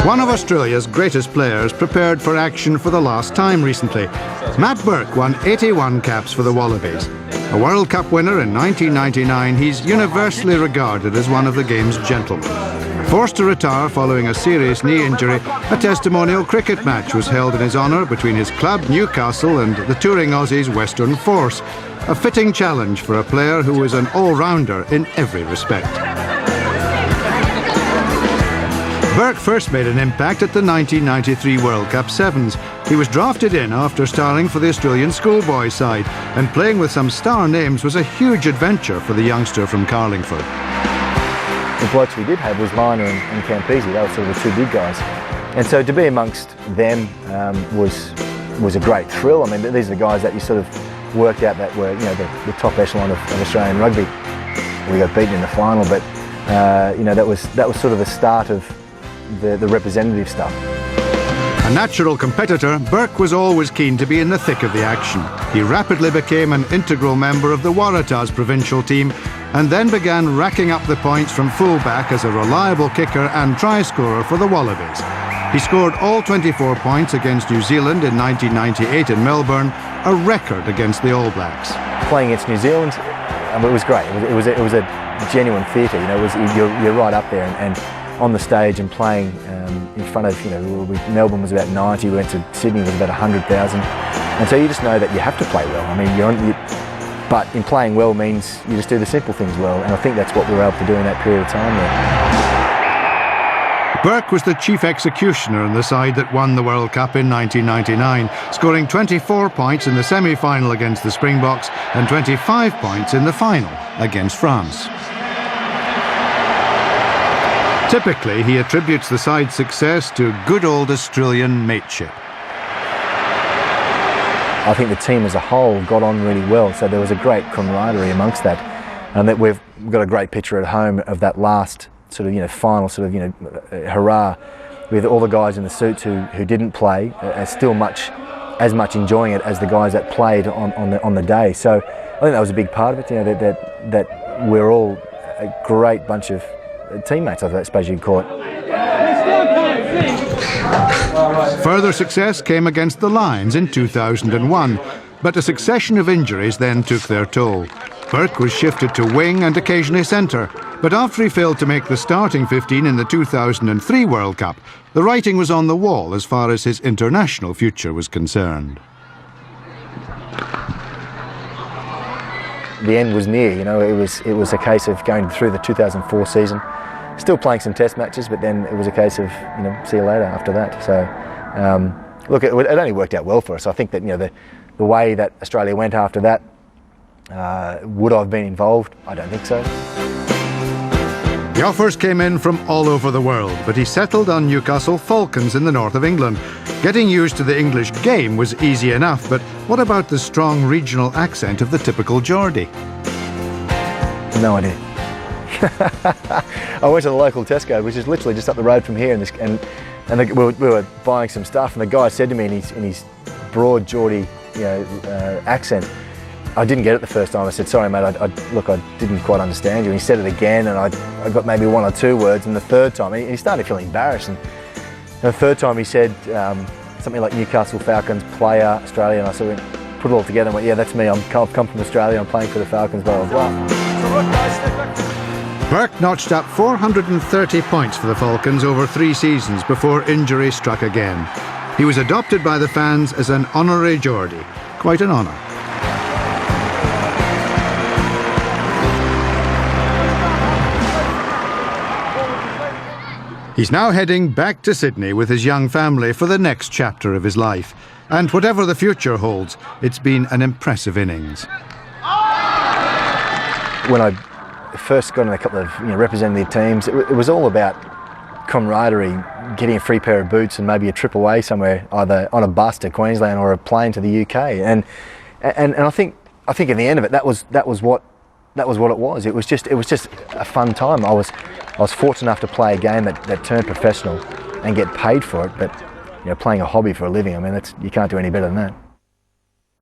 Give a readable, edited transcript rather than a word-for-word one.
One of Australia's greatest players prepared for action for the last time recently. Matt Burke won 81 caps for the Wallabies. A World Cup winner in 1999, he's universally regarded as one of the game's gentlemen. Forced to retire following a serious knee injury, a testimonial cricket match was held in his honour between his club Newcastle and the touring Aussies Western Force. A fitting challenge for a player who is an all-rounder in every respect. Burke first made an impact at the 1993 World Cup Sevens. He was drafted in after starring for the Australian schoolboy side, and playing with some star names was a huge adventure for the youngster from Carlingford. The blokes we did have was Liner and Campese. They were sort of the two big guys. And so to be amongst them was a great thrill. I mean, these are the guys that you sort of worked out that were, you know, the top echelon of Australian rugby. We got beaten in the final, but you know, that was sort of the start of the representative stuff. A natural competitor, Burke was always keen to be in the thick of the action. He rapidly became an integral member of the Waratahs provincial team and then began racking up the points from fullback as a reliable kicker and try scorer for the Wallabies. He scored all 24 points against New Zealand in 1998 in Melbourne, a record against the All Blacks. Playing against New Zealand, it was great. It was a genuine theatre. You know, you're right up there and on the stage and playing in front of, you know, Melbourne was about 90, we went to Sydney, was about 100,000. And so you just know that you have to play well. I mean, but in playing well means you just do the simple things well, and I think that's what we were able to do in that period of time there. Burke was the chief executioner in the side that won the World Cup in 1999, scoring 24 points in the semi-final against the Springboks and 25 points in the final against France. Typically, he attributes the side's success to good old Australian mateship. I think the team as a whole got on really well, so there was a great camaraderie amongst that, and that we've got a great picture at home of that last sort of, you know, final sort of, you know, hurrah, with all the guys in the suits who didn't play are still as much enjoying it as the guys that played on the day. So I think that was a big part of it. You know, that we're all a great bunch of teammates, I suppose you'd call it. Further success came against the Lions in 2001, but a succession of injuries then took their toll. Burke was shifted to wing and occasionally centre, but after he failed to make the starting 15 in the 2003 World Cup, the writing was on the wall as far as his international future was concerned. The end was near, you know. It was a case of going through the 2004 season, still playing some test matches, but then it was a case of, you know, see you later after that. So look, it only worked out well for us. I think that, you know, the way that Australia went after that, would I have been involved? I don't think so. The offers came in from all over the world, but he settled on Newcastle Falcons in the north of England. Getting used to the English game was easy enough, but what about the strong regional accent of the typical Geordie? No idea. I went to the local Tesco, which is literally just up the road from here, we were buying some stuff, and the guy said to me in his broad Geordie, you know, accent, I didn't get it the first time. I said, sorry mate, I didn't quite understand you. And he said it again, and I got maybe one or two words, and the third time, he started to feel embarrassed. And the third time he said something like Newcastle Falcons, player, Australia, and I sort of put it all together and went, yeah, that's me, I've come from Australia, I'm playing for the Falcons, blah, blah, blah. Burke notched up 430 points for the Falcons over 3 seasons before injury struck again. He was adopted by the fans as an honorary Geordie. Quite an honour. He's now heading back to Sydney with his young family for the next chapter of his life. And whatever the future holds, it's been an impressive innings. When I first got in a couple of, you know, representative teams, it was all about camaraderie, getting a free pair of boots and maybe a trip away somewhere, either on a bus to Queensland or a plane to the UK. And I think in the end of it, that was what it was. It was just a fun time. I was fortunate enough to play a game that turned professional and get paid for it. But, you know, playing a hobby for a living, I mean, you can't do any better than that.